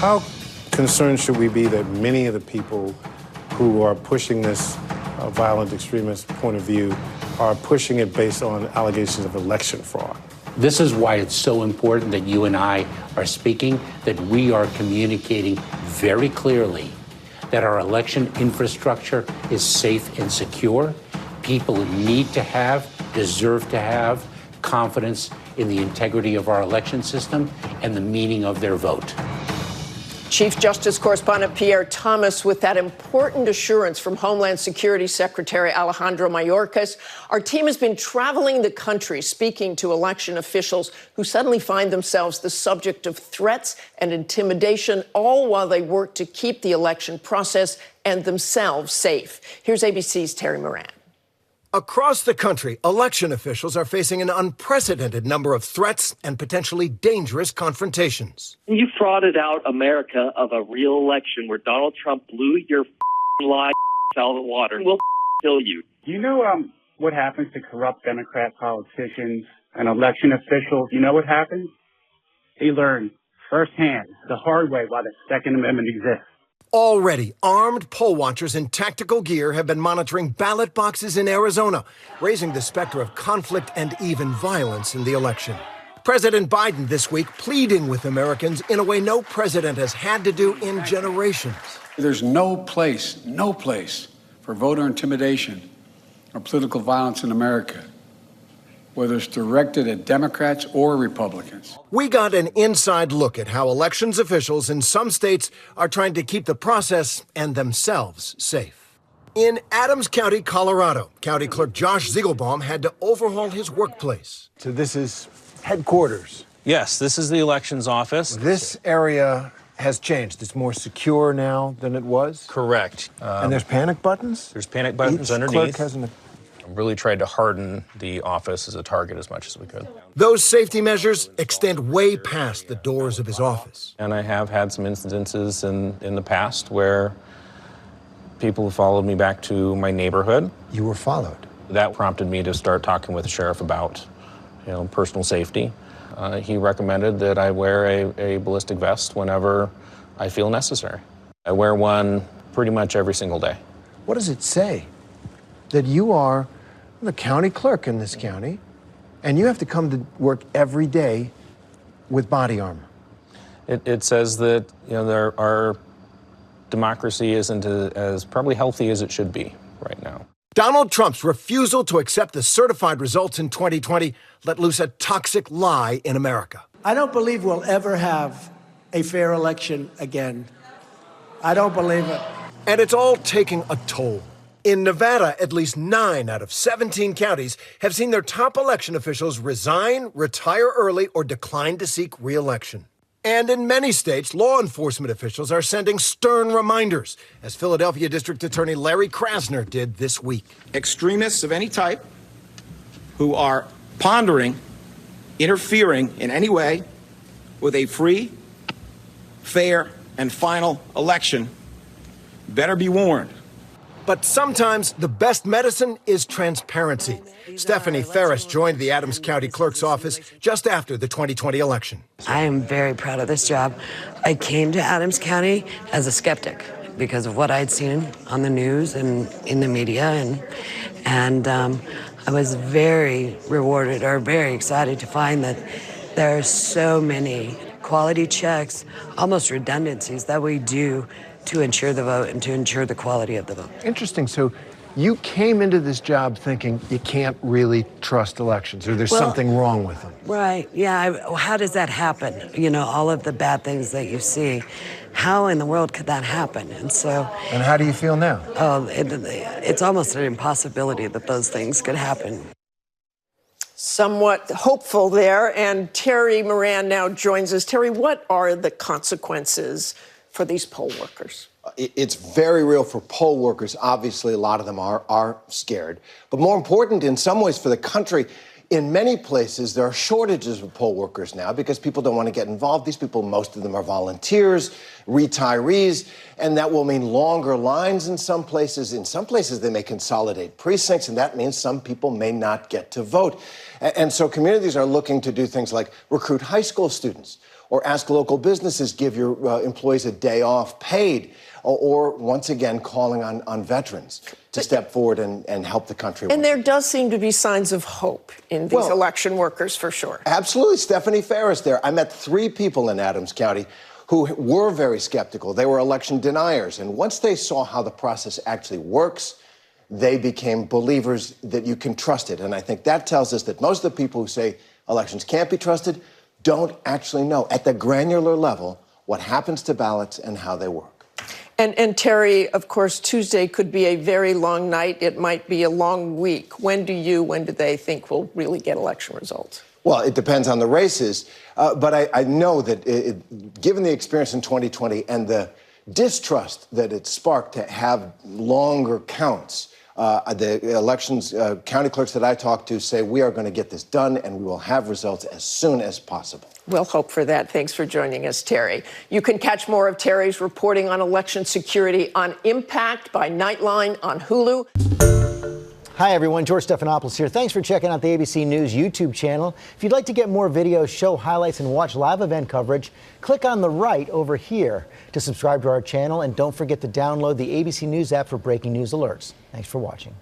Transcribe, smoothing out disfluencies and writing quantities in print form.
How concerned should we be that many of the people who are pushing this violent extremist point of view are pushing it based on allegations of election fraud? This is why it's so important that you and I are speaking, that we are communicating very clearly that our election infrastructure is safe and secure. People need to have, deserve to have confidence in the integrity of our election system and the meaning of their vote. Chief Justice Correspondent Pierre Thomas with that important assurance from Homeland Security Secretary Alejandro Mayorkas. Our team has been traveling the country speaking to election officials who suddenly find themselves the subject of threats and intimidation, all while they work to keep the election process and themselves safe. Here's ABC's Terry Moran. Across the country, election officials are facing an unprecedented number of threats and potentially dangerous confrontations. You frauded out America of a real election where Donald Trump blew your lie out of the water. We'll kill you. Do you know what happens to corrupt Democrat politicians and election officials? You know what happens? They learn firsthand, the hard way, why the Second Amendment exists. Already, armed poll watchers in tactical gear have been monitoring ballot boxes in Arizona, raising the specter of conflict and even violence in the election. President Biden this week pleading with Americans in a way no president has had to do in generations. There's no place for voter intimidation or political violence in America, whether it's directed at Democrats or Republicans. We got an inside look at how elections officials in some states are trying to keep the process and themselves safe. In Adams County, Colorado, County Clerk Josh Ziegelbaum had to overhaul his workplace. So this is headquarters. Yes, this is the elections office. This area has changed. It's more secure now than it was? Correct. And there's panic buttons? There's panic buttons Each underneath. clerk has an... Really tried to harden the office as a target as much as we could. Those safety measures extend way past the doors of his office. And I have had some incidences in the past where people have followed me back to my neighborhood. You were followed? That prompted me to start talking with the sheriff about, personal safety. He recommended that I wear a ballistic vest whenever I feel necessary. I wear one pretty much every single day. What does it say? That you are the county clerk in this county, and you have to come to work every day with body armor. It says that our democracy isn't as probably healthy as it should be right now. Donald Trump's refusal to accept the certified results in 2020 let loose a toxic lie in America. I don't believe we'll ever have a fair election again. I don't believe it. And it's all taking a toll. In Nevada, at least 9 out of 17 counties have seen their top election officials resign, retire early, or decline to seek re-election. And in many states, law enforcement officials are sending stern reminders, as Philadelphia District Attorney Larry Krasner did this week. Extremists of any type who are pondering, interfering in any way with a free, fair, and final election better be warned. But sometimes the best medicine is transparency. Stephanie Ferris joined the Adams County Clerk's office just after the 2020 election. I am very proud of this job. I came to Adams County as a skeptic because of what I'd seen on the news and in the media, and I was very rewarded or very excited to find that there are so many quality checks, almost redundancies that we do to ensure the vote and to ensure the quality of the vote. Interesting. So you came into this job thinking you can't really trust elections, or there's something wrong with them. Right. Yeah. How does that happen? All of the bad things that you see. How in the world could that happen? And how do you feel now? Oh, it's almost an impossibility that those things could happen. Somewhat hopeful there. And Terry Moran now joins us. Terry, what are the consequences for these poll workers? It's very real for poll workers. Obviously, a lot of them are scared. But more important, in some ways, for the country, in many places, there are shortages of poll workers now because people don't want to get involved. These people, most of them are volunteers, retirees, and that will mean longer lines in some places. In some places, they may consolidate precincts, and that means some people may not get to vote. And so communities are looking to do things like recruit high school students or ask local businesses, give your employees a day off paid, or once again, calling on veterans to step forward and help the country. And there does seem to be signs of hope in these election workers, for sure. Absolutely. Stephanie Ferris there. I met 3 people in Adams County who were very skeptical. They were election deniers. And once they saw how the process actually works, they became believers that you can trust it. And I think that tells us that most of the people who say elections can't be trusted don't actually know at the granular level what happens to ballots and how they work. And Terry, of course, Tuesday could be a very long night. It might be a long week. When do they think we'll really get election results? Well, it depends on the races. But I know that given the experience in 2020 and the distrust that it sparked to have longer counts, the elections county clerks that I talked to say we are going to get this done and we will have results as soon as possible. We'll hope for that. Thanks for joining us, Terry. You can catch more of Terry's reporting on election security on Impact by Nightline on Hulu. Hi, everyone. George Stephanopoulos here. Thanks for checking out the ABC News YouTube channel. If you'd like to get more videos, show highlights, and watch live event coverage, click on the right over here to subscribe to our channel. And don't forget to download the ABC News app for breaking news alerts. Thanks for watching.